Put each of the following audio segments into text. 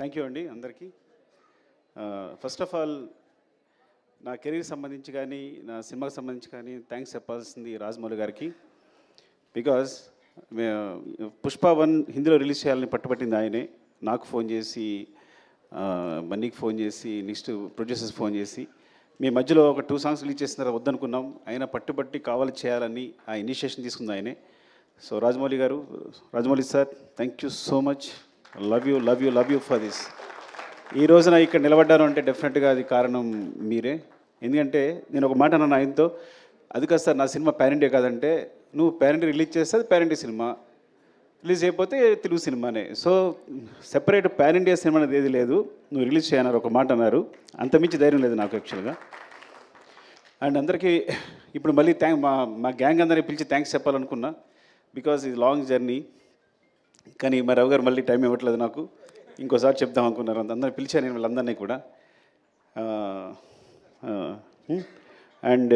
Thank you అండి అందరికీ. First of all నా కెరీర్ సంబంధించి కానీ నా సినిమాకి సంబంధించి కానీ థ్యాంక్స్ చెప్పాల్సింది రాజమౌళి గారికి. బికాజ్ పుష్ప 1 హిందీలో రిలీజ్ చేయాలని పట్టుబట్టింది ఆయనే. నాకు ఫోన్ చేసి, బన్నీకి ఫోన్ చేసి, నెక్స్ట్ ప్రొడ్యూసర్స్ ఫోన్ చేసి, మీ మధ్యలో ఒక 2 సాంగ్స్ రిలీజ్ చేసిన తర్వాత వద్దనుకున్నాం, ఆయన పట్టుబట్టి కావాలి చేయాలని ఆ ఇనిషియేషన్ తీసుకుంది ఆయనే. సో రాజమౌళి గారు, Rajamouli sir, thank you so much. Love you for this. ఈ రోజున ఇక్కడ నిలబడ్డాను అంటే డెఫినెట్గా అది కారణం మీరే. ఎందుకంటే నేను ఒక మాట అన్నాను ఆయనతో, అది కాదు సార్ నా సినిమా పాన్ ఇండియా కాదంటే, నువ్వు పాన్ ఇండియా రిలీజ్ చేస్తే అది పాన్ ఇండియా సినిమా, రిలీజ్ అయిపోతే తెలుగు సినిమానే. So separate pan India cinema అనేది ఏది లేదు, నువ్వు రిలీజ్ చేయన్నారు ఒక మాట అన్నారు. అంతమించి ధైర్యం లేదు నాకు యాక్చువల్గా. అండ్ అందరికీ ఇప్పుడు మళ్ళీ మా గ్యాంగ్ అందరినీ పిలిచి థ్యాంక్స్ చెప్పాలనుకున్నా, బికాజ్ ఇది లాంగ్ జర్నీ. కానీ మా రవి గారు మళ్ళీ టైం ఇవ్వట్లేదు నాకు, ఇంకోసారి చెప్దాం అనుకున్నారు. అందరిని పిలిచాను నేను వీళ్ళందరినీ కూడా. అండ్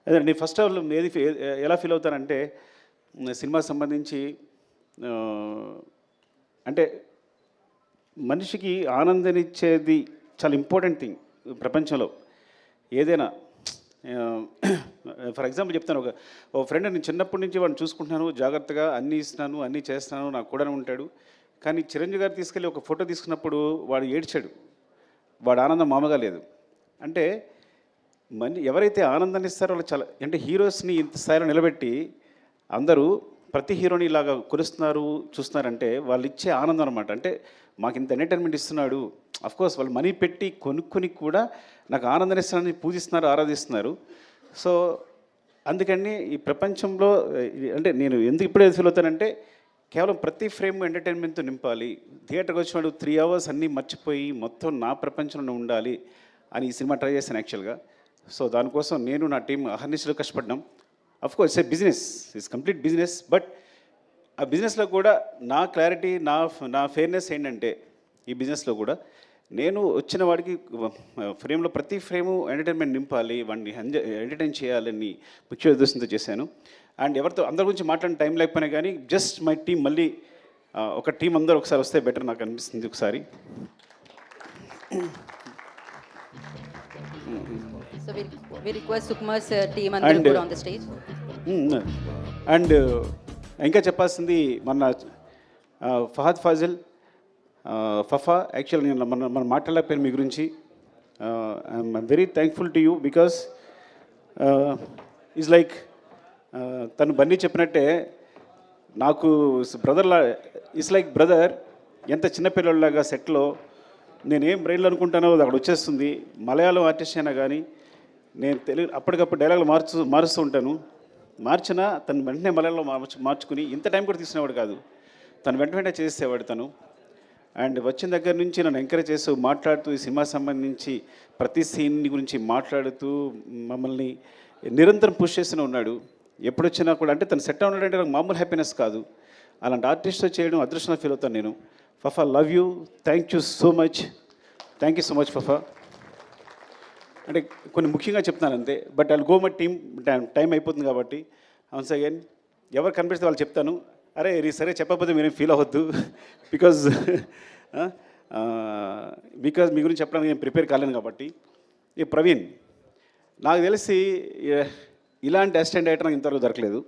అదే నేను ఫస్ట్ ఆఫ్ ఆల్ ఎలా ఫీల్ అవుతానంటే, సినిమాకి సంబంధించి అంటే మనిషికి ఆనందాన్నిచ్చేది చాలా ఇంపార్టెంట్ థింగ్ ప్రపంచంలో ఏదైనా. ఫర్ ఎగ్జాంపుల్ చెప్తాను, ఒక ఫ్రెండ్, నేను చిన్నప్పటి నుంచి వాడిని చూసుకుంటున్నాను, జాగ్రత్తగా అన్నీ ఇస్తున్నాను, అన్నీ చేస్తున్నాను, నాకు కూడా ఉంటాడు. కానీ చిరంజీవి గారు తీసుకెళ్ళి ఒక ఫోటో తీసుకున్నప్పుడు వాడు ఏడ్చాడు. వాడు ఆనందం మామూలుగా లేదు. అంటే ఎవరైతే ఆనందాన్ని ఇస్తారో వాళ్ళు చాలా, అంటే హీరోస్ని ఇంత స్థాయిలో నిలబెట్టి అందరూ ప్రతి హీరోని ఇలాగా కొలుస్తున్నారు చూస్తున్నారంటే వాళ్ళు ఇచ్చే ఆనందం అనమాట. అంటే మాకు ఇంత ఎంటర్టైన్మెంట్ ఇస్తున్నాడు, అఫ్కోర్స్ వాళ్ళు మనీ పెట్టి కొనుక్కొని కూడా నాకు ఆనందాన్ని ఇస్తున్నారని పూజిస్తున్నారు, ఆరాధిస్తున్నారు. సో అందుకని ఈ ప్రపంచంలో అంటే నేను ఎందుకు ఇప్పుడే ఫీల్ అవుతానంటే, కేవలం ప్రతి ఫ్రేమ్ ఎంటర్టైన్మెంట్తో నింపాలి. థియేటర్కి వచ్చినాడు 3 అవర్స్ అన్నీ మర్చిపోయి మొత్తం నా ప్రపంచంలో ఉండాలి అని ఈ సినిమా ట్రై చేశాను యాక్చువల్గా. సో దానికోసం నేను నా టీం అహర్నిశలు కష్టపడ్డాం. Of course it's a business, it's complete business. But ఆ బిజినెస్లో కూడా నా క్లారిటీ, నా ఫెయిర్నెస్ ఏంటంటే, ఈ బిజినెస్లో కూడా నేను వచ్చిన వాడికి ఫ్రేమ్లో ప్రతి ఫ్రేము ఎంటర్టైన్మెంట్ నింపాలి, వాడిని ఎంటర్టైన్ చేయాలని ముఖ్య ఉద్దేశంతో చేశాను. అండ్ ఎవరితో అందరి గురించి మాట్లాడిన టైం లేకపోయినా కానీ జస్ట్ మై టీం మళ్ళీ ఒక టీం అందరూ ఒకసారి వస్తే బెటర్ నాకు అనిపిస్తుంది ఒకసారి. So we request Sukumar sir team and put on the stage. And ఇంకా చెప్పాల్సింది మన ఫహద్ ఫాజిల్, ఫఫా. యాక్చువల్లీ నేను మనం మాట్లాడలేకపోయాను మీ గురించి. I'm very thankful to you because is like తను బన్నీ చెప్పినట్టే నాకు బ్రదర్లా, ఇట్స్ లైక్ బ్రదర్. ఎంత చిన్నపిల్లలాగా సెట్లో నేనేం బ్రెయిన్లో అనుకుంటానో అది అక్కడ వచ్చేస్తుంది. మలయాళం ఆర్టిస్ట్ అయినా కానీ నేను తెలుగు అప్పటికప్పుడు డైలాగులు మారుస్తూ ఉంటాను. మార్చినా తను వెంటనే మలయాళంలో మార్చుకుని ఇంత టైం కూడా తీసుకునేవాడు కాదు, తను వెంటనే చేసేవాడు తను. అండ్ వచ్చిన దగ్గర నుంచి నన్ను ఎంకరేజ్ చేస్తూ మాట్లాడుతూ ఈ సినిమా సంబంధించి ప్రతి సీన్ గురించి మాట్లాడుతూ మమ్మల్ని నిరంతరం పుష్ చేస్తూనే ఉన్నాడు. ఎప్పుడు వచ్చినా కూడా అంటే తను సెట్ ఉన్నాడంటే నాకు మామూలు హ్యాపీనెస్ కాదు. అలాంటి ఆర్టిస్ట్తో చేయడం అదృష్టంగా ఫీల్ అవుతాను నేను. Fafa, love you, thank you so much. Thank you so much Fafa. అంటే కొన్ని ముఖ్యంగా చెప్తున్నాను అంతే, but I'll go my team, time అయిపోతుంది కాబట్టి. వన్స్ అగైన్ ఎవరు కనిపిస్తే వాళ్ళు చెప్తాను. అరే సరే చెప్పకపోతే మీరేం ఫీల్ అవ్వద్దు, బికాజ్ మీ గురించి చెప్పడానికి నేను ప్రిపేర్ కాలేను కాబట్టి. ఈ ప్రవీణ్ నాకు తెలిసి ఇలాంటి అసిస్టెంట్ డైరెక్టర్ నాకు ఇంతవరకు దొరకలేదు.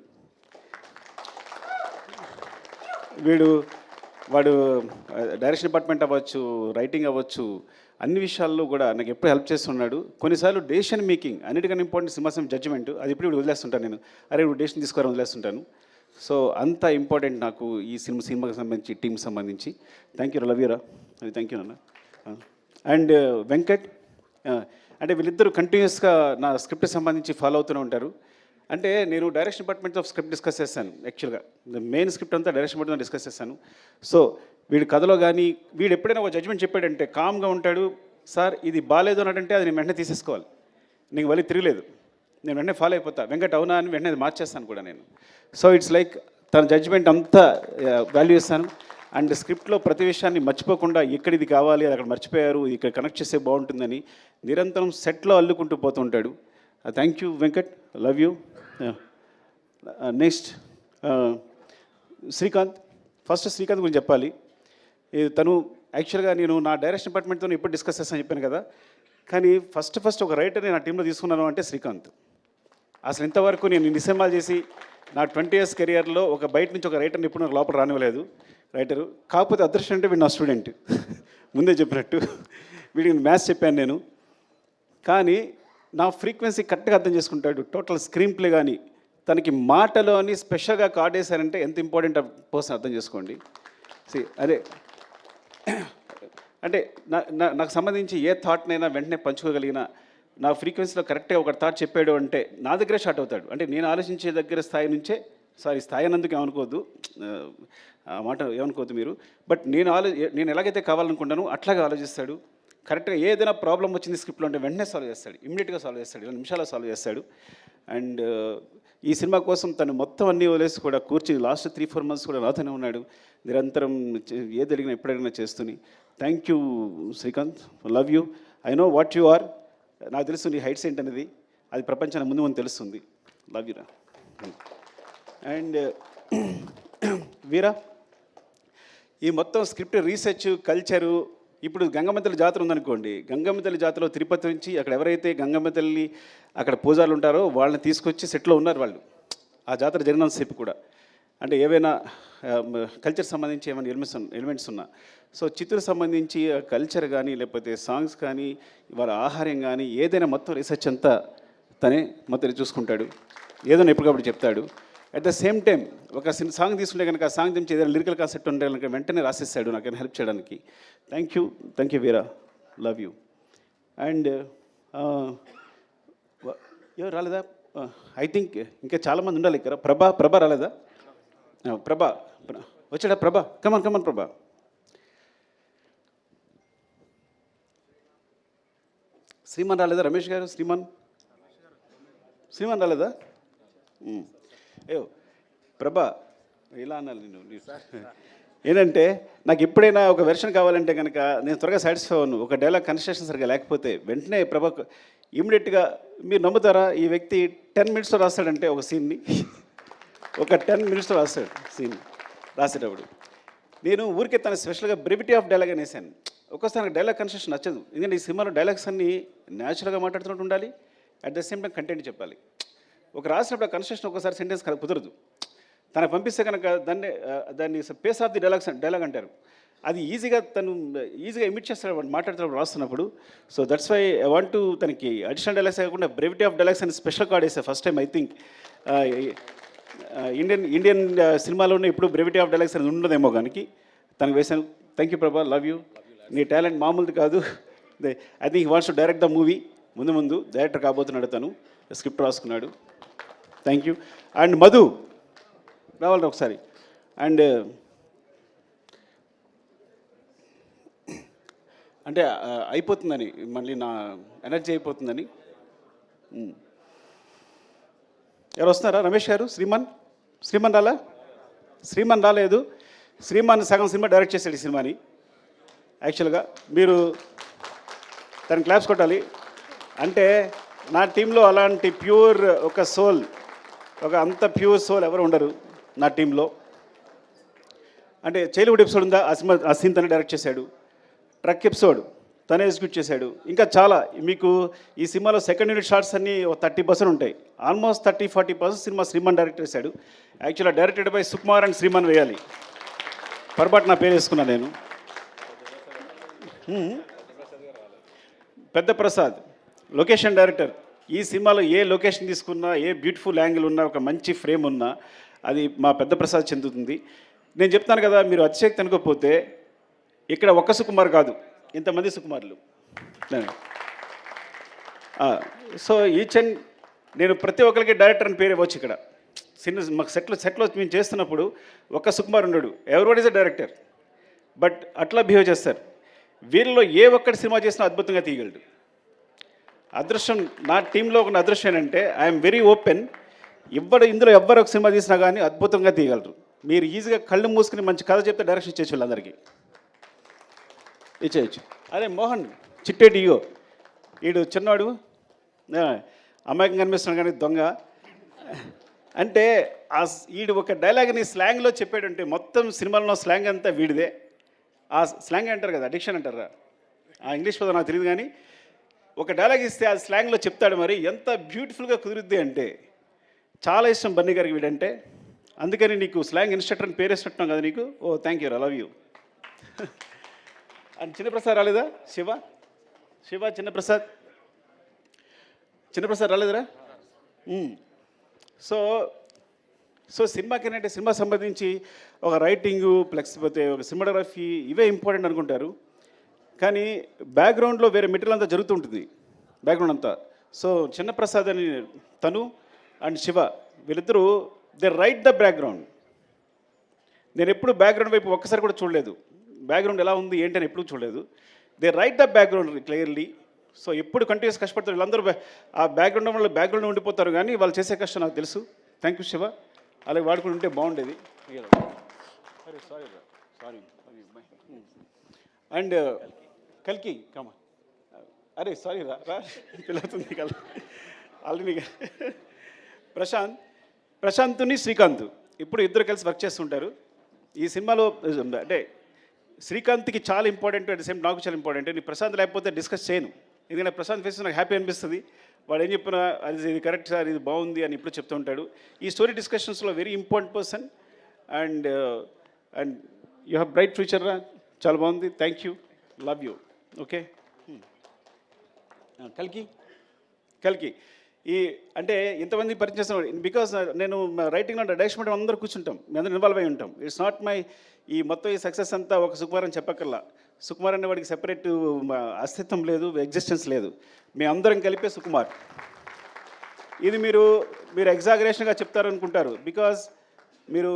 వాడు డైరెక్షన్ డిపార్ట్మెంట్ అవ్వచ్చు, రైటింగ్ అవ్వచ్చు, అన్ని విషయాల్లో కూడా నాకు ఎప్పుడు హెల్ప్ చేస్తున్నాడు. కొన్నిసార్లు డెసిషన్ మేకింగ్ అన్నిటికన్నా ఇంపార్టెంట్ సినిమా జడ్జిమెంట్, అది ఇప్పుడు వదిలేస్తుంటాను నేను. అరే నువ్వు డెసిషన్ తీసుకోవాలని వదిలేస్తుంటాను. సో అంత ఇంపార్టెంట్ నాకు ఈ సినిమాకి సంబంధించి, టీంకి సంబంధించి. థ్యాంక్ యూ, లవ్ యూరా. అది థ్యాంక్ యూ నాన్న. అండ్ వెంకట్, అంటే వీళ్ళిద్దరూ కంటిన్యూస్గా నా స్క్రిప్ట్కి సంబంధించి ఫాలో అవుతూనే ఉంటారు. అంటే నేను డైరెక్షన్ డిపార్ట్మెంట్తో స్క్రిప్ట్ డిస్కస్ చేశాను యాక్చువల్గా. మెయిన్ స్క్రిప్ట్ అంతా డైరెక్షన్ డిపార్ట్మెంట్ డిస్కస్ చేశాను. సో వీడి కథలో కానీ వీడు ఎప్పుడైనా ఒక జడ్జ్మెంట్ చెప్పాడంటే కామ్గా ఉంటాడు. సార్ ఇది బాగాలేదు అన్నట్టంటే అది నేను వెంటనే తీసేసుకోవాలి, నీకు మళ్ళీ తిరగలేదు, నేను వెంటనే ఫాలో అయిపోతా. వెంకట్ అవునా అని వెంటనే అది మార్చేస్తాను కూడా నేను. సో ఇట్స్ లైక్ తన జడ్జ్మెంట్ అంతా వాల్యూ ఇస్తాను. అండ్ స్క్రిప్ట్లో ప్రతి విషయాన్ని మర్చిపోకుండా ఎక్కడ ఇది కావాలి, అది అక్కడ మర్చిపోయారు, ఇక్కడ కనెక్ట్ చేస్తే బాగుంటుందని నిరంతరం సెట్లో అల్లుకుంటూ పోతూ ఉంటాడు. Thank you Venkat, love you. Next Srikanth. First Srikanth గురించి చెప్పాలి. తను యాక్చువల్గా నేను నా డైరెక్షన్ డిపార్ట్మెంట్తో ఎప్పుడు డిస్కస్ చేస్తాను చెప్పాను కదా, కానీ ఫస్ట్ ఒక రైటర్ని నా టీంలో తీసుకున్నాను అంటే శ్రీకాంత్. అసలు ఇంతవరకు నేను ఇన్ని సినిమాలు చేసి నా 20 years కెరియర్లో ఒక బయట నుంచి ఒక రైటర్ని ఇప్పుడు నాకు లోపల రానివ్వలేదు రైటరు. కాకపోతే అదృష్టం అంటే వీడు నా స్టూడెంట్, ముందే చెప్పినట్టు వీడికి మ్యాథ్స్ చెప్పాను నేను. కానీ నా ఫ్రీక్వెన్సీ కరెక్ట్గా అర్థం చేసుకుంటాడు. టోటల్ స్క్రీన్ ప్లే కానీ తనకి మాటలో అని స్పెషల్గా కార్డ్ వేశారంటే ఎంత ఇంపార్టెంట్ పర్సన్ అర్థం చేసుకోండి. అదే అంటే నాకు సంబంధించి ఏ థాట్నైనా వెంటనే పంచుకోగలిగిన, నా ఫ్రీక్వెన్సీలో కరెక్ట్గా ఒక థాట్ చెప్పాడు అంటే నా దగ్గరే షార్ట్ అవుతాడు. అంటే నేను ఆలోచించే దగ్గర స్థాయి నుంచే, స్థాయి అన్నందుకు ఏమనుకోవద్దు, ఆ మాట ఏమనుకోవద్దు మీరు. బట్ నేను ఎలాగైతే కావాలనుకుంటానో అట్లాగే ఆలోచిస్తాడు. కరెక్ట్గా ఏదైనా ప్రాబ్లం వచ్చింది స్క్రిప్ట్లో అంటే వెంటనే సాల్వ్ చేస్తాడు, ఇమ్మీడియట్గా సాల్వ్ చేస్తాడు, 2 నిమిషాల్లో సాల్వ్ చేస్తాడు. అండ్ ఈ సినిమా కోసం తను మొత్తం అన్నీ వదిలేసి కూడా కూర్చుని లాస్ట్ 3-4 months కూడా నాతోనే ఉన్నాడు. నిరంతరం ఏది అడిగినా ఎప్పుడడిగినా చేస్తూని. Thank you Srikanth, love you. I know what you are. నాకు తెలుసు నీ హైట్స్ ఏంటనేది, అది ప్రపంచానికి ముందు ముందు తెలుస్తుంది. లవ్ యూరా. అండ్ వీరా, ఈ మొత్తం స్క్రిప్ట్ రీసెర్చ్ కల్చరు, ఇప్పుడు గంగమ్మ తల్లి జాతర ఉందనుకోండి, గంగమ్మ తల్లి జాతరలో తిరుపతి నుంచి అక్కడ ఎవరైతే గంగమ్మ తల్లి అక్కడ పూజారులు ఉంటారో వాళ్ళని తీసుకొచ్చి సెట్లో ఉన్నారు వాళ్ళు ఆ జాతర జరిగినంతసేపు కూడా. అంటే ఏవైనా కల్చర్ సంబంధించి ఏమైనా ఎలిమెంట్స్ ఉన్నా, సో చిత్తూరు సంబంధించి కల్చర్ కానీ లేకపోతే సాంగ్స్ కానీ వాళ్ళ ఆహారం కానీ ఏదైనా మొత్తం రీసెర్చ్ అంతా తనే మొత్తం చూసుకుంటాడు. ఏదైనా ఎప్పటికప్పుడు చెప్తాడు. అట్ ద సేమ్ టైం ఒక సాంగ్ తీసుకుంటే కనుక ఆ సాంగ్ నుంచి ఏదైనా లిరికల్ కాన్సెప్ట్ ఉంటే కనుక వెంటనే రాసిస్తాడు నాకు హెల్ప్ చేయడానికి. Thank you Veera, love you. And ఎవరు రాలేదా? ఐ థింక్ ఇంకా చాలామంది ఉండాలి ఇక్కడ. ప్రభా రాలేదా? ప్రభా వచ్చాడా? కమన్ ప్రభా. శ్రీమాన్ రాలేదా? రమేష్ గారు, శ్రీమాన్ రాలేదా? అయ్యో ప్రభా, ఇలా అన్నాను నేను. ఏంటంటే నాకు ఎప్పుడైనా ఒక వెర్షన్ కావాలంటే కనుక నేను త్వరగా సాటిస్ఫై అవ్వను. ఒక డైలాగ్ కన్స్ట్రక్షన్ సరిగా లేకపోతే వెంటనే ప్రభా ఇమ్మీడియట్గా, మీరు నమ్ముతారా, ఈ వ్యక్తి 10 minutesలో రాస్తాడంటే ఒక సీన్ని, ఒక 10 minutesలో రాస్తాడు సీన్. రాసేటప్పుడు నేను ఊరికే తన స్పెషల్గా బ్రెవిటీ ఆఫ్ డైలాగ్ అని వేసాను. ఒక్కోసారి నాకు డైలాగ్ కన్స్ట్రక్షన్ నచ్చదు, ఎందుకంటే ఈ సినిమాలో డైలాగ్స్ అన్నీ న్యాచురల్గా మాట్లాడుతున్నట్టు ఉండాలి, at the same time content చెప్పాలి. ఒక రాసినప్పుడు కన్స్ట్రక్షన్ ఒకసారి సెంటెన్స్ కుదరదు. తనకు పంపిస్తే కనుక దాన్ని పేస్ ఆఫ్ ది డైలాగ్ అంటారు. అది తను ఈజీగా ఇమిట్ చేస్తాడు వాడు మాట్లాడుతున్నప్పుడు, రాస్తున్నప్పుడు. So that's why I want to తనకి అడిషనల్ డైలాగ్స్ కాకుండా బ్రెవిటీ ఆఫ్ డైలాగ్స్ అని స్పెషల్ కార్డ్ వేసా first time. I think Indian సినిమాలోనే ఇప్పుడు బ్రెవిటీ ఆఫ్ డైలాగ్స్ అనేది ఉండదేమో కానీ తనకు వేసాను. థ్యాంక్ యూ ప్రభా, లవ్ యూ. నీ టాలెంట్ మామూలుది కాదు. I think he wants to direct the movie. ముందు డైరెక్టర్ కాబోతున్నాడు, తను స్క్రిప్ట్ రాసుకున్నాడు. Thank you. అండ్ మధు రావాలి ఒకసారి. అండ్ అంటే అయిపోతుందని, మళ్ళీ నా ఎనర్జీ అయిపోతుందని. ఎవరు వస్తున్నారా? రమేష్ గారు, శ్రీమాన్ రాలా? శ్రీమాన్ రాలేదు. శ్రీమాన్ సగం సినిమా డైరెక్ట్ చేశాడు ఈ సినిమాని. యాక్చువల్గా మీరు తను క్లాప్స్ కొట్టాలి. అంటే నా టీంలో అలాంటి ప్యూర్ ఒక సోల్, ఒక అంత ప్యూర్ సోల్ ఎవరు ఉండరు నా టీంలో. అంటే చైల్డ్హుడ్ ఎపిసోడ్ ఉందా, ఆ సీన్ తనే డైరెక్ట్ చేశాడు. ట్రక్ ఎపిసోడ్ తనే ఎగ్జిక్యూట్ చేశాడు. ఇంకా చాలా మీకు ఈ సినిమాలో సెకండ్ యూనిట్ షార్ట్స్ అన్నీ 30% ఉంటాయి. ఆల్మోస్ట్ 30-40% సినిమా శ్రీమాన్ డైరెక్ట్ చేశాడు. యాక్చువల్గా directed by Sukumar and Sriman వేయాలి, పొరపాటు నా పేరు వేసుకున్నాను నేను. పెద్ద ప్రసాద్ లొకేషన్ డైరెక్టర్. ఈ సినిమాలో ఏ లొకేషన్ తీసుకున్నా, ఏ బ్యూటిఫుల్ యాంగిల్ ఉన్నా, ఒక మంచి ఫ్రేమ్ ఉన్నా అది మా పెద్ద ప్రసాద్ చెందుతుంది. నేను చెప్తాను కదా, మీరు అతిశక్తి అనుకోకపోతే ఇక్కడ ఒక్క సుకుమార్ కాదు, ఇంతమంది సుకుమార్లు. సో నేను ప్రతి ఒక్కరికి డైరెక్టర్ అని పేరు ఇవ్వచ్చు. ఇక్కడ మాకు సెట్లో మేము చేస్తున్నప్పుడు ఒక్క సుకుమార్ ఉండడు, everybody is a director. But అట్లా బిహేవ్ చేస్తారు. వీళ్ళలో ఏ ఒక్కటి సినిమా చేసినా అద్భుతంగా తీయగలడు. అదృష్టం నా టీంలో ఉన్న అదృష్టం ఏంటంటే ఐఎమ్ వెరీ ఓపెన్. ఇందులో ఎవ్వరు ఒక సినిమా తీసినా కానీ అద్భుతంగా తీయగలరు. మీరు ఈజీగా కళ్ళు మూసుకుని మంచి కథ చెప్తే డైరెక్షన్ ఇచ్చేయచ్చు, వాళ్ళందరికీ ఇచ్చేయచ్చు. అదే మోహన్ చిట్టేటి ఇగో, వీడు చిన్నవాడు అమాయకంగా కనిపిస్తున్నాడు కానీ దొంగ. అంటే వీడు ఒక డైలాగ్ని స్లాంగ్లో చెప్పాడంటే మొత్తం సినిమాలో స్లాంగ్ అంతా వీడిదే. ఆ స్లాంగ్ అంటారు కదా, అడిక్షన్ అంటారా, ఆ ఇంగ్లీష్ పదం నాకు తెలియదు కానీ ఒక డైలాగ్ ఇస్తే ఆ స్లాంగ్లో చెప్తాడు. మరి ఎంత బ్యూటిఫుల్గా కుదిరిద్ది అంటే చాలా ఇష్టం బన్నీ గారికి వీడంటే. అందుకని నీకు స్లాంగ్ ఇన్స్ట్రక్టర్ అని పేరు వేసినట్టున్నాం కదా నీకు. Oh thank you, I love you. And Chinnaprasad రాలేదా? శివ చిన్నప్రసాద్ రాలేదురా? సో సినిమాకి అంటే సినిమా సంబంధించి ఒక రైటింగు ప్లస్ పోతే ఒక సినిమాటోగ్రఫీ ఇవే ఇంపార్టెంట్ అనుకుంటారు, కానీ బ్యాక్గ్రౌండ్లో వేరే మెటీరియల్ అంతా జరుగుతుంటుంది బ్యాక్గ్రౌండ్ అంతా. సో చిన్నప్రసాద్ అని తను అండ్ శివ వీళ్ళిద్దరూ దే రైట్ ద బ్యాక్గ్రౌండ్. నేను ఎప్పుడు బ్యాక్గ్రౌండ్ వైపు ఒక్కసారి కూడా చూడలేదు, బ్యాక్గ్రౌండ్ ఎలా ఉంది ఏంటి అని ఎప్పుడు చూడలేదు. They right the background clearly. So ఎప్పుడు కంటిన్యూస్ కష్టపడతారు వీళ్ళందరూ. ఆ బ్యాక్గ్రౌండ్ వాళ్ళు బ్యాక్గ్రౌండ్ ఉండిపోతారు, కానీ వాళ్ళు చేసే కష్టం నాకు తెలుసు. థ్యాంక్ యూ శివ, అలాగే వాడుకుని ఉంటే బాగుండేది. సారీ. అండ్ కల్కి కమా, అరే సారీ రా పిల్లవుతుంది కల్ ఆల్రెడీ. ప్రశాంత్ని శ్రీకాంత్ ఇప్పుడు ఇద్దరు కలిసి వర్క్ చేస్తుంటారు ఈ సినిమాలో. అంటే శ్రీకాంత్కి చాలా ఇంపార్టెంట్, అట్ ద సేమ్ నాకు చాలా ఇంపార్టెంట్. నేను ప్రశాంత్ లేకపోతే డిస్కస్ చేయను, ఎందుకంటే ప్రశాంత్ ఫేస్ నాకు హ్యాపీ అనిపిస్తుంది. వాడు ఏం చెప్పినా అది ఇది కరెక్ట్ సార్, ఇది బాగుంది అని ఇప్పుడు చెప్తూ ఉంటాడు. ఈ స్టోరీ డిస్కషన్స్లో very important person. And you have bright future రా, చాలా బాగుంది. Thank you, love you. Okay. కల్కి ఈ అంటే ఇంతమంది పరిచయం చేస్తున్నాడు బికాస్ నేను రైటింగ్లో డైరెక్షన్ అందరూ కూర్చుంటాం, మేము అందరూ ఇన్వాల్వ్ అయి ఉంటాం. ఇట్స్ నాట్ మై ఈ మొత్తం ఈ సక్సెస్ అంతా ఒక సుకుమార్ అని చెప్పక్కర్లా. సుకుమార్ అనే వాడికి సెపరేట్ అస్తిత్వం లేదు, ఎగ్జిస్టెన్స్ లేదు. మేము అందరం కలిపే సుకుమార్. ఇది మీరు ఎగ్జాగరేషన్గా చెప్తారనుకుంటారు, బికాజ్ మీరు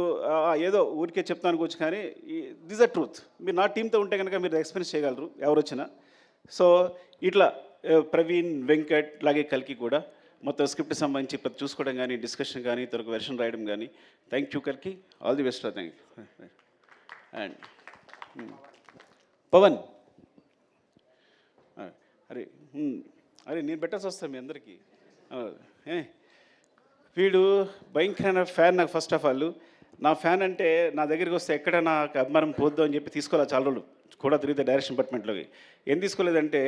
ఏదో ఊరికే చెప్తాను అనుకోవచ్చు, కానీ దిస్ అ ట్రూత్. మీరు నా టీంతో ఉంటే కనుక మీరు ఎక్స్పీరియన్స్ చేయగలరు ఎవరు వచ్చినా. సో ఇట్లా ప్రవీణ్, వెంకట్, అలాగే కల్కి కూడా మొత్తం స్క్రిప్ట్ సంబంధించి ప్రతి చూసుకోవడం కానీ, డిస్కషన్ కానీ, తొలక వెర్షన్ రాయడం కానీ. థ్యాంక్ యూ కల్కి, all the best. Thank you. And Pawan, అరే నేను పెట్టాల్సి వస్తాను మీ అందరికీ. వీడు భయంకరమైన ఫ్యాన్ నాకు. ఫస్ట్ ఆఫ్ ఆల్ నా ఫ్యాన్ అంటే నా దగ్గరికి వస్తే ఎక్కడ నాకు అభిమానం పోద్దు అని చెప్పి తీసుకోవాలి. చాలా రోజులు కూడా తిరిగితే డైరెక్షన్ డిపార్ట్మెంట్లోకి ఏం తీసుకోలేదంటే,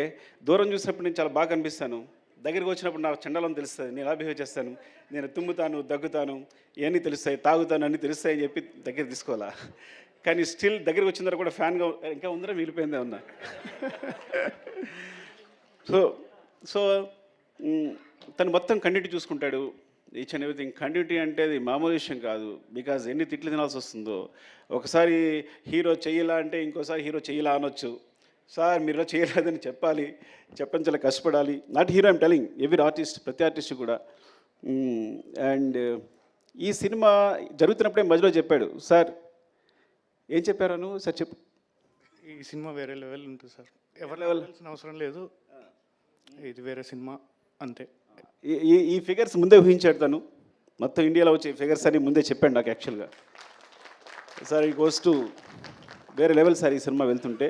దూరం చూసినప్పుడు నేను చాలా బాగా కనిపిస్తాను, దగ్గరికి వచ్చినప్పుడు నాకు చండాలం తెలుస్తుంది, నేను ఎలా బిహేవ్ చేస్తాను, నేను తుమ్ముతాను, దగ్గుతాను, ఇవన్నీ తెలుస్తాయి, తాగుతాను అన్నీ తెలుస్తాయి అని చెప్పి దగ్గర తీసుకోవాలా. కానీ స్టిల్ దగ్గరికి వచ్చిన తర్వాత కూడా ఫ్యాన్గా ఇంకా ఉందరా మిగిలిపోయిందే ఉన్నా. సో తను మొత్తం కంటిన్యూటీ చూసుకుంటాడు, ఈచ్ అండ్ ఎవ్రీథింగ్. కంటిన్యూటీ అంటే అది మామూలు విషయం కాదు, బికాజ్ ఎన్ని తిట్లు తినాల్సి వస్తుందో. ఒకసారి హీరో చెయ్యలా అంటే ఇంకోసారి హీరో చెయ్యలా అనొచ్చు. సార్ మీరు చేయలేదని చెప్పాలి, చెప్పని చాలా కష్టపడాలి. Not hero I'm telling, every artist, ప్రతి ఆర్టిస్ట్ కూడా. అండ్ ఈ సినిమా జరుగుతున్నప్పుడే మధ్యలో చెప్పాడు, సార్ ఏం చెప్పారు సార్ చెప్పు. ఈ సినిమా వేరే లెవెల్ ఉంటుంది సార్, ఎవరి లెవెల్ అవసరం లేదు, ఇది వేరే సినిమా అంతే. ఈ ఫిగర్స్ ముందే ఊహించాడు తను, మొత్తం ఇండియాలో వచ్చే ఫిగర్స్ అని ముందే చెప్పాడు నాకు యాక్చువల్గా. సార్ ఈ గోస్ టు వేరే లెవెల్ సార్ ఈ సినిమా వెళ్తుంటే,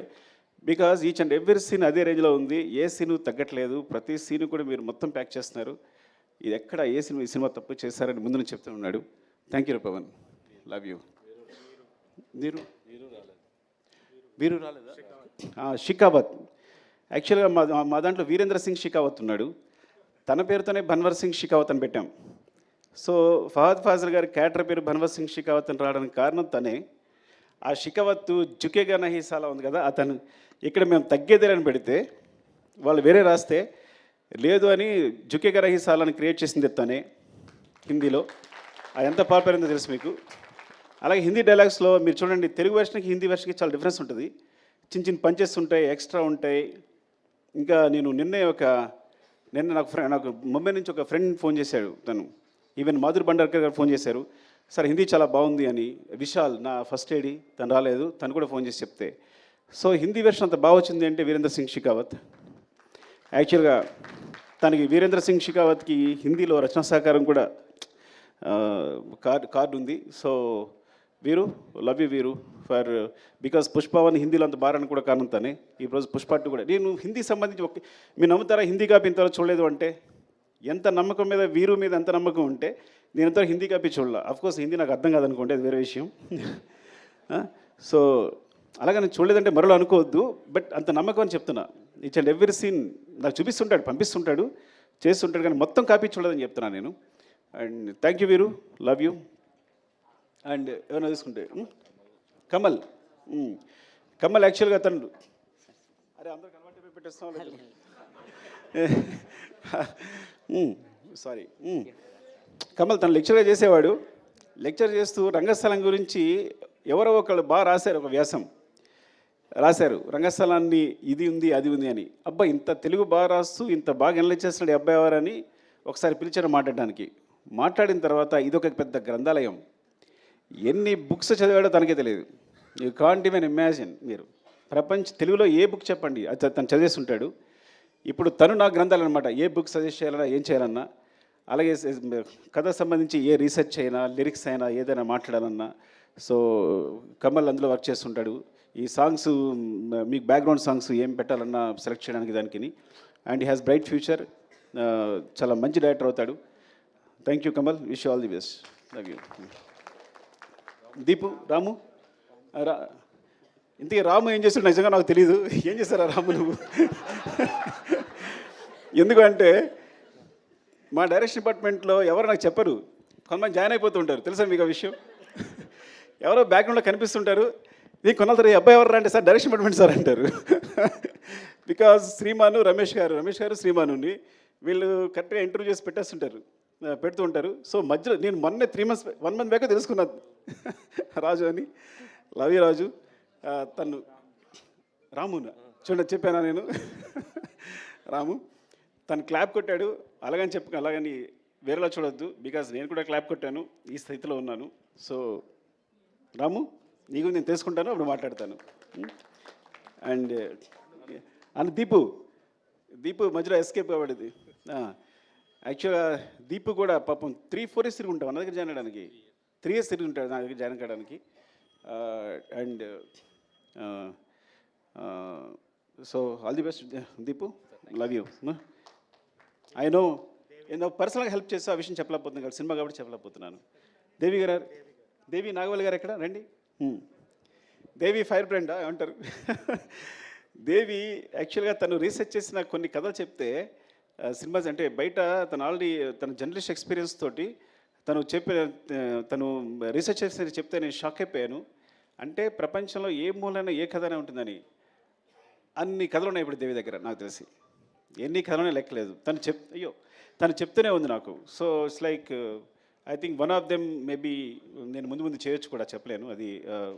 because each and every scene అదే రేంజ్లో ఉంది, ఏ సీను తగ్గట్లేదు, ప్రతి సీను కూడా మీరు మొత్తం ప్యాక్ చేస్తున్నారు. ఇది ఎక్కడ ఏ సినిమా ఈ సినిమా తప్పు చేస్తారని ముందు నుంచి చెప్తూ ఉన్నాడు. Thank you Pawan, love you. వీరు రాలేదా? షికావత్. యాక్చువల్గా మా దాంట్లో వీరేంద్ర సింగ్ షికావత్ ఉన్నాడు, తన పేరుతోనే భన్వర్ సింగ్ షికావత్ అని పెట్టాం. సో ఫహద్ ఫాజిల్ గారి క్యారెక్టర్ పేరు భన్వర్ సింగ్ షికావత్ అని రావడానికి కారణం తనే. ఆ షికావత్ జుకేగా నహీ సాలా ఉంది కదా, అతను ఇక్కడ మేము తగ్గేదేలని పెడితే వాళ్ళు వేరే రాస్తే లేదు అని జుకేగా నహీ సాలాని క్రియేట్ చేసింది తనే హిందీలో. అది ఎంత పాపులర్ అయిందో తెలుసు మీకు. అలాగే హిందీ డైలాగ్స్లో మీరు చూడండి, తెలుగు వెర్షన్కి హిందీ వెర్షన్కి చాలా డిఫరెన్స్ ఉంటుంది. చిన్న చిన్న పంచెస్ ఉంటాయి, ఎక్స్ట్రా ఉంటాయి. ఇంకా నేను నిన్న నాకు ముంబై నుంచి ఒక ఫ్రెండ్ ఫోన్ చేశాడు, తను ఈవెన్ మాధురి భండార్కర్ గారు ఫోన్ చేశారు, సార్ హిందీ చాలా బాగుంది అని. విశాల్ నా ఫస్ట్ ఏడి, తను రాలేదు, తను కూడా ఫోన్ చేసి చెప్తే. సో హిందీ వెర్షన్ అంత బాగా వచ్చింది అంటే వీరేంద్ర సింగ్ షికావత్. యాక్చువల్గా తనకి వీరేంద్ర సింగ్ షికావత్కి హిందీలో రచనా సహకారం కూడా కార్డు ఉంది. సో వీరు, లవ్ యూ వీరు ఫర్ బికాస్ పుష్పవన్ హిందీలో అంత బారానికి కూడా కారణం తనే. ఈరోజు పుష్ప 2 కూడా నేను హిందీ సంబంధించి మీరు నమ్ముతారా, హిందీ కాపీ ఇంతవరకు చూడలేదు అంటే. ఎంత నమ్మకం మీద వీరు మీద ఎంత నమ్మకం ఉంటే నేను ఎంతో హిందీ కాపీ చూడాల. అఫ్కోర్స్ హిందీ నాకు అర్థం కాదనుకోండి, అది వేరే విషయం. సో అలాగే నేను చూడలేదంటే మరోలో అనుకోవద్దు, బట్ అంత నమ్మకం అని చెప్తున్నా. ఈచ్ అండ్ ఎవ్రీ సీన్ నాకు చూపిస్తుంటాడు, పంపిస్తుంటాడు, చేస్తుంటాడు, కానీ మొత్తం కాపీ చూడలేదని చెప్తున్నాను నేను. అండ్ థ్యాంక్ యూ వీరు, లవ్ యూ. అండ్ ఏమైనా తీసుకుంటే కమల్. కమల్ యాక్చువల్గా తను అరే అందరూ కనబట్టి పెట్టేస్తాం సారీ. కమల్ తను లెక్చర్గా చేసేవాడు. లెక్చర్ చేస్తూ రంగస్థలం గురించి ఎవరో ఒకళ్ళు బాగా రాశారు, ఒక వ్యాసం రాశారు, రంగస్థలాన్ని ఇది ఉంది అది ఉంది అని. అబ్బా ఇంత తెలుగు బాగా రాస్తూ ఇంత బాగా ఎనలైజ్ చేస్తున్నాడు ఈ అబ్బాయి ఎవరని ఒకసారి పిలిచారు మాట్లాడడానికి. మాట్లాడిన తర్వాత ఇదొక పెద్ద గ్రంథాలయం, ఎన్ని బుక్స్ చదివాడో తనకే తెలియదు. You can't even imagine. మీరు తెలుగులో ఏ బుక్ చెప్పండి అది తను చదివేస్తుంటాడు. ఇప్పుడు తను నా గ్రంథాలు అనమాట, ఏ బుక్ సజెస్ట్ చేయాలన్నా ఏం చేయాలన్నా, అలాగే కథ సంబంధించి ఏ రీసెర్చ్ అయినా లిరిక్స్ అయినా ఏదైనా మాట్లాడాలన్నా. సో కమల్ అందులో వర్క్ చేస్తుంటాడు. ఈ సాంగ్స్ మీకు బ్యాక్గ్రౌండ్ సాంగ్స్ ఏం పెట్టాలన్నా సెలెక్ట్ చేయడానికి దానికి. And he has bright future, చాలా మంచి డైరెక్టర్ అవుతాడు. Thank you Kamal, wish all the best. Love you. Deepu, Ramu. ఇంతకీ రాము ఏం చేస్తాడు నిజంగా నాకు తెలియదు. ఏం చేస్తారా రాము నువ్వు? ఎందుకంటే మా డైరెక్షన్ డిపార్ట్మెంట్లో ఎవరు నాకు చెప్పరు, కొంతమంది జాయిన్ అయిపోతూ ఉంటారు. తెలుసా మీకు ఆ విషయం? ఎవరో బ్యాక్గ్రౌండ్లో కనిపిస్తుంటారు. నీకు కొన్నాళ్ళ తర్వాత అబ్బాయి ఎవరు అంటే సార్ డైరెక్షన్ డిపార్ట్మెంట్ సార్ అంటారు. బికాజ్ శ్రీమాను రమేష్ గారు శ్రీమానుని వీళ్ళు కరెక్ట్గా ఇంటర్వ్యూ చేసి పెడుతూ ఉంటారు. సో మధ్యలో నేను మొన్నే 1 month బ్యాక్ తెలుసుకున్నాను రాజు అని. లవ్ యూ రాజు. తను రామునా చూడండి చెప్పానా నేను. రాము తను క్లాప్ కొట్టాడు, అలాగని వేరేలా చూడొద్దు, బికాజ్ నేను కూడా క్లాప్ కొట్టాను, ఈ స్థితిలో ఉన్నాను. సో రాము నీకు నేను తెలుసుకుంటాను, అప్పుడు మాట్లాడతాను. అండ్ దీపు మధ్యలో ఎస్కేప్ కాబడింది. యాక్చువల్గా దీపు కూడా పాపం 3-4 years తిరిగి ఉంటాం నా దగ్గర జాయిన్ అవ్వడానికి. 3 years తిరిగి ఉంటాడు నా దగ్గర జాయిన్ కావడానికి. And so all the best Deepu, love you. I no నేను పర్సనల్గా హెల్ప్ చేస్తే ఆ విషయం చెప్పలేకపోతున్నాను కాబట్టి, సినిమా కాబట్టి చెప్పలేకపోతున్నాను. దేవి నాగవల్లి గారు ఎక్కడ రండి. దేవి ఫైర్ బ్రాండ్ ఏమంటారు? దేవి యాక్చువల్గా తను రీసెర్చ్ చేసిన కొన్ని కథలు చెప్తే సినిమాస్ అంటే బయట ఆల్రెడీ తన జర్నలిస్ట్ ఎక్స్పీరియన్స్ తోటి తను రీసెర్చ్ చేసి చెప్తే నేను షాక్ అయిపోయాను. అంటే ప్రపంచంలో ఏ మూలైనా ఏ కథనే ఉంటుందని అన్ని కథలు ఉన్నాయి ఇప్పుడు దేవి దగ్గర. నాకు తెలిసి ఎన్ని కథలనే లెక్కలేదు. తను చెప్తూనే ఉంది నాకు. So it's like I think one of them maybe నేను ముందు చేయొచ్చు కూడా, చెప్పలేను, అది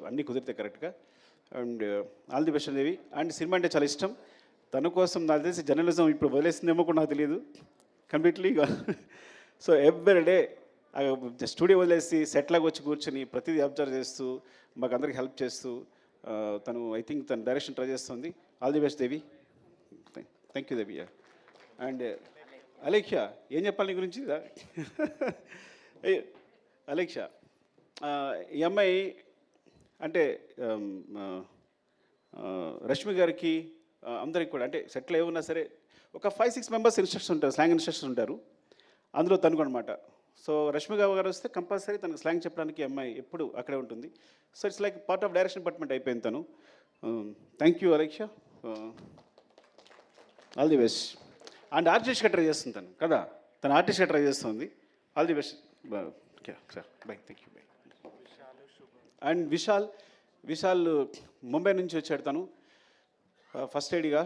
అన్నీ కుదిరితే కరెక్ట్గా. And all the best Devi. And cinema అంటే చాలా ఇష్టం. తన కోసం నాకు తెలిసి జర్నలిజం ఇప్పుడు వదిలేసిందేమో కూడా నాకు తెలియదు కంప్లీట్లీగా. సో ఎవ్రీడే స్టూడియో వదిలేసి సెట్లాగా వచ్చి కూర్చొని ప్రతిదీ అబ్జర్వ్ చేస్తూ మాకు అందరికి హెల్ప్ చేస్తూ తను ఐ థింక్ తను డైరెక్షన్ ట్రై చేస్తుంది. All the best Devi. Thank you Devi. And Alekhya ఏం చెప్పాలి నీ గురించి? అలేఖ్య ఈ అమ్మాయి అంటే రష్మి గారికి అందరికి కూడా అంటే సెటిల్ ఏమన్నా సరే ఒక 5-6 members ఇన్స్ట్రక్టర్స్ ఉంటారు, స్లాంగ్ ఇన్స్ట్రక్టర్స్ ఉంటారు. అందులో తనుకు అనమాట. సో రష్మి గారు వస్తే కంపల్సరీ తనకు స్లాంగ్ చెప్పడానికి అమ్మాయి ఎప్పుడు అక్కడే ఉంటుంది. So it's like part of direction department అయిపోయింది తను. Thank you Alekhya, all the best. And ఆర్టిస్ట్గా ట్రై చేస్తుంది తను కదా, తను ఆర్టిస్ట్గా ట్రై చేస్తుంది. All the best. Sir bye, thank you, bye. And Vishal Mumbai నుంచి వచ్చాడు తను ఫస్ట్ ఎయిడ్గా.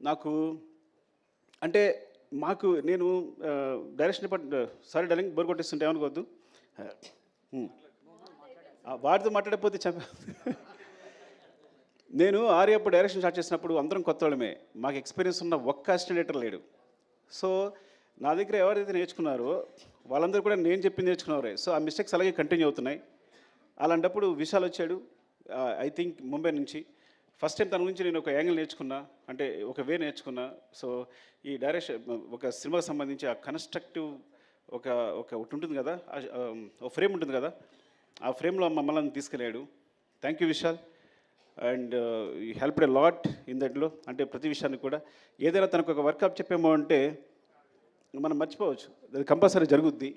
నాకు అంటే నేను direction department sorry darling bore కొట్టేస్తుంటే ఏమనుకోవద్దు, వాడితో మాట్లాడకపోతే నేను ఆర్యప్పుడు డైరెక్షన్ స్టార్ట్ చేసినప్పుడు అందరం కొత్త వాళ్ళమే, మాకు ఎక్స్పీరియన్స్ ఉన్న ఒక్క అసిస్టెంట్ డైరెక్టర్ లేడు. సో నా దగ్గర ఎవరైతే నేర్చుకున్నారో వాళ్ళందరూ కూడా నేను చెప్పింది నేర్చుకున్నారే. సో ఆ మిస్టేక్స్ అలాగే కంటిన్యూ అవుతున్నాయి. అలాంటప్పుడు విశాల్ వచ్చాడు ఐ థింక్ ముంబై నుంచి. ఫస్ట్ టైం తన గురించి నేను ఒక యాంగిల్ నేర్చుకున్నా, అంటే ఒక వే నేర్చుకున్నా. సో ఈ డైరెక్షన్ ఒక సినిమాకి సంబంధించి ఆ కన్స్ట్రక్టివ్ ఒకటి ఉంటుంది కదా, ఒక ఫ్రేమ్ ఉంటుంది కదా, ఆ ఫ్రేమ్లో మమ్మల్ని తీసుకెళ్ళాడు. Thank you Vishal. And you helped a lot in దట్లో. అంటే ప్రతి విషయాన్ని కూడా ఏదైనా తనకు ఒక వర్కప్ చెప్పామో అంటే మనం మర్చిపోవచ్చు, అది కంపల్సరీ జరుగుద్ది,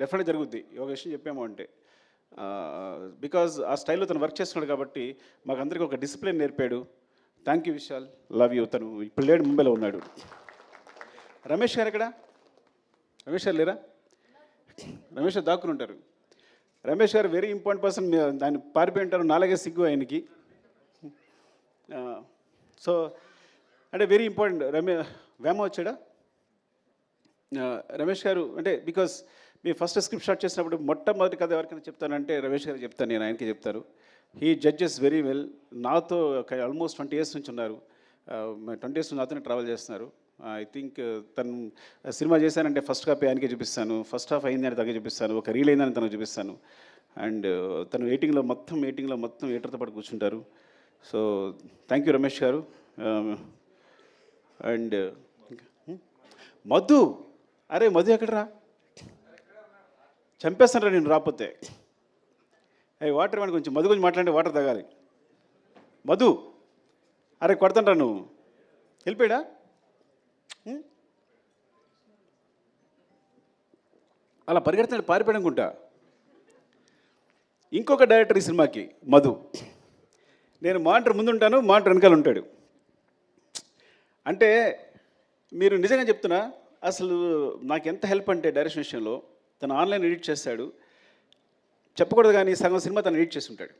డెఫినెట్గా జరుగుద్ది. ఒక విషయం చెప్పామో అంటే బికాజ్ ఆ స్టైల్లో తను వర్క్ చేస్తున్నాడు కాబట్టి మాకు అందరికీ ఒక డిసిప్లిన్ నేర్పాడు. Thank you Vishal, love you. తను ఇప్పుడు లేడు, ముంబైలో ఉన్నాడు. రమేష్ గారు ఎక్కడ? రమేష్ గారు లేరా? రమేష్ గారు దాక్కుని ఉంటారు. రమేష్ గారు వెరీ ఇంపార్టెంట్ పర్సన్. దాన్ని పారిపోయి ఉంటారు, నాలుగే సిగ్గు ఆయనకి. సో అంటే వెరీ ఇంపార్టెంట్. వేమ వచ్చాడా? రమేష్ గారు అంటే because me first script start చేసినప్పుడు మొట్టమొదటి కథ ఎవరికైనా చెప్తానంటే రమేష్ గారు చెప్తాను, నేను ఆయనకి చెప్తారు. He judges very well. నాతో ఆల్మోస్ట్ 20 years నుంచి ఉన్నారు. 20 years నుంచి నాతోనే ట్రావెల్ చేస్తున్నారు. ఐ థింక్ తను సినిమా చేశానంటే ఫస్ట్ కాపీ ఆయనకే చూపిస్తాను, ఫస్ట్ హాఫ్ అయిందని తనకే చూపిస్తాను, ఒక రీల్ అయిందని తనకు చూపిస్తాను. అండ్ తను ఎయిటింగ్లో మొత్తం ఎయిటర్తో పాటు కూర్చుంటారు. సో థ్యాంక్ యూ రమేష్ గారు. అండ్ మధు, అరే మధు ఎక్కడరా? చంపేస్తానరా నేను రాకపోతే. అయ్యి వాటర్ ఇవ్వండి, కొంచెం మధు గురించి మాట్లాడి వాటర్ తాగాలి. మధు, అరే కొడతాండ్రా నువ్వు. వెళ్ళిపోయాడా? అలా పరిగెడుతున్నాడు, పారిపోయాడు అనుకుంటా. ఇంకొక డైరెక్టర్ ఈ సినిమాకి మధు. నేను మానిటర్ ముందుంటాను, మానిటర్ వెనకాల ఉంటాడు. అంటే మీరు నిజంగా చెప్తున్నా, అసలు నాకు ఎంత హెల్ప్ అంటే డైరెక్షన్ విషయంలో. తను ఆన్లైన్ ఎడిట్ చేస్తాడు, చెప్పకూడదు కానీ సగం సినిమా తను ఎడిట్ చేసి ఉంటాడు.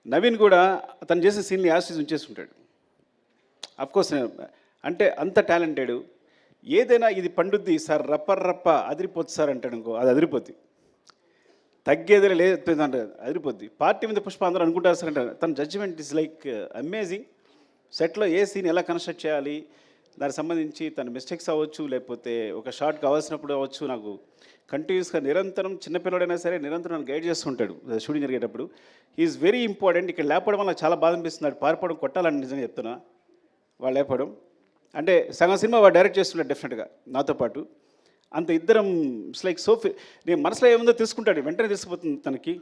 నవీన్ కూడా తను చేసే సీన్ని యాసిస్ ఉంచేసి ఉంటాడు. అఫ్కోర్స్ అంటే అంత టాలెంటెడ్. ఏదైనా ఇది పండుద్ది సార్, రప్ప అదిరిపోద్ది సార్ అంటాడు అనుకో, అది అదిరిపోద్ది. తగ్గేదే లేదు అంటే అదిరిపోద్ది. పార్టీ మీద పుష్ప అందరూ అనుకుంటారు సార్ అంటే తన జడ్జిమెంట్ ఇస్ లైక్ అమేజింగ్. సెట్లో ఏ సీన్ ఎలా కన్స్ట్రక్ట్ చేయాలి, దానికి సంబంధించి తన మిస్టేక్స్ అవ్వచ్చు, లేకపోతే ఒక షార్ట్ కావాల్సినప్పుడు అవ్వచ్చు, నాకు కంటిన్యూస్గా నిరంతరం, చిన్నపిల్లడైనా సరే నిరంతరం నన్ను గైడ్ చేస్తుంటాడు షూటింగ్ జరిగేటప్పుడు. Is very important. ఇక్కడ లేపడం వల్ల చాలా బాధ అనిపిస్తుంది. పారిపోవడం కొట్టాలని నిజంగా చెప్తున్నా. వాళ్ళు లేపడం అంటే సగం సినిమా వాడు డైరెక్ట్ చేస్తున్నాడు డెఫినెట్గా నాతో పాటు. అంత ఇద్దరం ఇట్స్ లైక్ సో నేను మనసులో ఏముందో తెలుసుకుంటాడు, వెంటనే తెలిసిపోతుంది తనకి.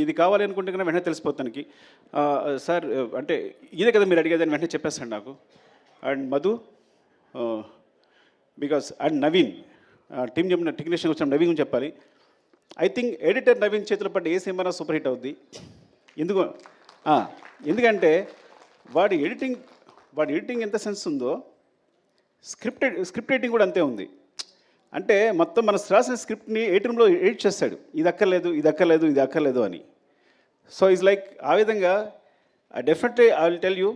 ఇది కావాలి అనుకుంటే కన్నా వెంటనే తెలిసిపోతుంది తనకి. సార్ అంటే ఇదే కదా మీరు అడిగేదని వెంటనే చెప్పేస్తాడు నాకు. And Madhu because and Naveen team చెప్పిన టెక్నీషియన్ వచ్చిన నవీన్ గురించి చెప్పాలి. ఐ థింక్ ఎడిటర్ నవీన్ చేతులు పడ్డ ఏ సినిమా సూపర్ హిట్ అవుద్ది. ఎందుకంటే వాడి ఎడిటింగ్ ఎంత సెన్స్ ఉందో స్క్రిప్ట్ రైటింగ్ కూడా అంతే ఉంది. అంటే మొత్తం మన రాసిన స్క్రిప్ట్ని 8 roomలో ఎడిట్ చేస్తాడు, ఇది అక్కర్లేదు అని. సో ఈజ్ లైక్ ఆ విధంగా definitely I will tell you,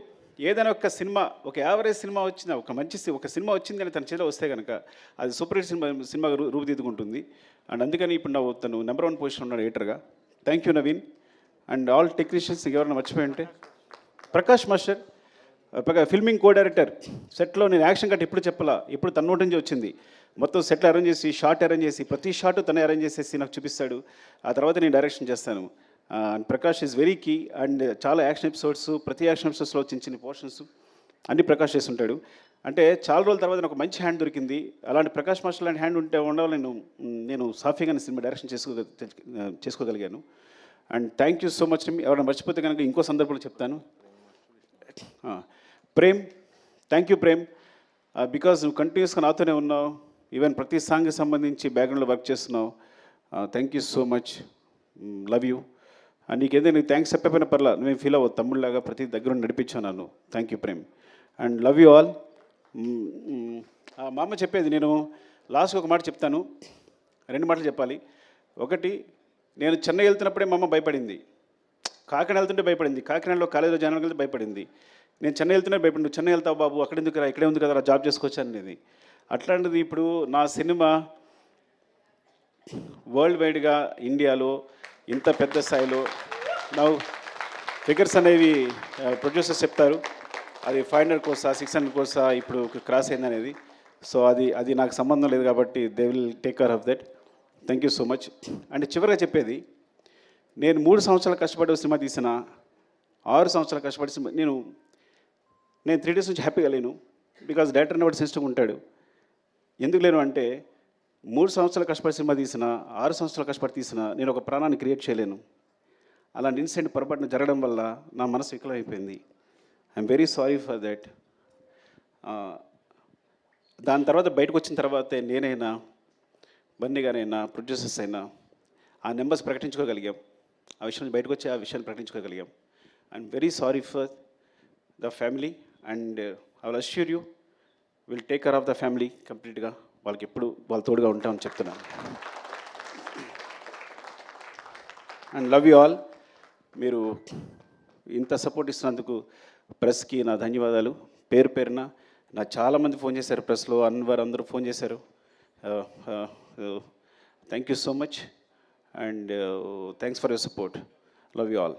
ఏదైనా ఒక సినిమా, ఒక యావరేజ్ సినిమా వచ్చిన, ఒక సినిమా వచ్చింది కానీ తన చేతిలో వస్తే కనుక అది సూపర్ హిట్ సినిమా రూపుదిద్దుకుంటుంది. అండ్ అందుకని ఇప్పుడు తను నెంబర్ 1 పొజిషన్ ఉన్నాడు ఎడిటర్గా. Thank you Naveen. And all technicians ఎవరైనా మర్చిపోయి ఉంటే, Prakash master filming co director. సెట్లో నేను యాక్షన్ కట్ ఎప్పుడు చెప్పాలా, ఇప్పుడు తన నోటి నుంచి వచ్చింది. మొత్తం సెట్లు అరేంజ్ చేసి, షార్ట్ అరేంజ్ చేసి, ప్రతి షార్ట్ తనే అరేంజ్ చేసేసి నాకు చూపిస్తాడు. ఆ తర్వాత నేను డైరెక్షన్ చేస్తాను. And Prakash is very key. And చాలా యాక్షన్ ఎపిసోడ్స్, ప్రతి యాక్షన్ ఎపిసోడ్స్లో చిన్న పోర్షన్స్ అన్నీ ప్రకాష్ చేస్తుంటాడు. అంటే చాలా రోజుల తర్వాత నాకు మంచి హ్యాండ్ దొరికింది. అలాంటి ప్రకాష్ మాస్టర్ లాంటి హ్యాండ్ ఉండాలి నేను సాఫీగానే సినిమా డైరెక్షన్ చేసుకోగలిగాను. And thank you so much. ఎవరైనా మర్చిపోతే కనుక ఇంకో సందర్భంలో చెప్తాను. Prem, thank you Prem. Because నువ్వు కంటిన్యూస్గా నాతోనే ఉన్నావు. ఈవెన్ ప్రతి సాంగ్కి సంబంధించి బ్యాక్గ్రౌండ్లో వర్క్ చేస్తున్నావు. Thank you so much, love you. నీకేదో నీకు థ్యాంక్స్ చెప్పకపోయినా పర్లా, నువ్వేం ఫీల్ అవ్వదు, తమ్ముళ్ళలాగా ప్రతి దగ్గర నడిపించాను నన్ను. Thank you Prem. And love you all. మా అమ్మ చెప్పేది, నేను లాస్ట్కి ఒక మాట చెప్తాను, 2 మాటలు చెప్పాలి. ఒకటి, నేను చెన్నై వెళ్తున్నప్పుడే మా అమ్మ భయపడింది, కాకినాడ వెళ్తుంటే భయపడింది, కాకినాడలో కాలేజీలో జాయిన్ వెళ్తే భయపడింది. నేను చెన్నై వెళ్తూనే భయపడి, నువ్వు చెన్నై వెళ్తావు బాబు, అక్కడ ఎందుకు రా, ఇక్కడే ఉంది కదా జాబ్ చేసుకోవచ్చు అనేది. అట్లాంటిది ఇప్పుడు నా సినిమా వరల్డ్ వైడ్గా ఇండియాలో ఇంత పెద్ద స్థాయిలో నా ఫిగర్స్ అనేవి ప్రొడ్యూసర్స్ చెప్తారు, అది 500 crores 600 crores ఇప్పుడు క్రాస్ అయిందనేది. సో అది నాకు సంబంధం లేదు కాబట్టి they will take care of that. Thank you so much. అంటే చివరిగా చెప్పేది, నేను 3 సంవత్సరాలు కష్టపడి సినిమా తీసిన, 6 సంవత్సరాలు కష్టపడి సినిమా నేను 3 days నుంచి హ్యాపీగా లేను. బికాజ్ డైరెక్టర్ అనేవాడు సెన్సిటివ్గా ఉంటాడు. ఎందుకు లేను అంటే 3 సంవత్సరాలు కష్టపడి సినిమా తీసిన, 6 సంవత్సరాలు కష్టపడి తీసిన, నేను ఒక ప్రాణాన్ని క్రియేట్ చేయలేను. అలాంటి ఇన్సిడెంట్ పొరపాటున జరగడం వల్ల నా మనసు వికలమైపోయింది. I'm very sorry for that. దాని తర్వాత బయటకు వచ్చిన తర్వాతే నేనైనా, బన్నీ గారైనా, ప్రొడ్యూసర్స్ అయినా ఆ నెంబర్స్ ప్రకటించుకోగలిగాం. ఆ విషయం నుంచి బయటకు వచ్చి ఆ విషయాన్ని ప్రకటించుకోగలిగాం. I'm very sorry for the family and I will assure you will take care of the family కంప్లీట్గా. వాళ్ళకి ఎప్పుడు వాళ్ళ తోడుగా ఉంటామని చెప్తున్నాను. And love you all. మీరు ఇంత సపోర్ట్ ఇస్తున్నందుకు ప్రెస్కి నా ధన్యవాదాలు. పేరు పేరున నా చాలామంది ఫోన్ చేశారు, ప్రెస్లో అన్వర్ అందరూ ఫోన్ చేశారు. Thank you so much and thanks for your support. Love you all.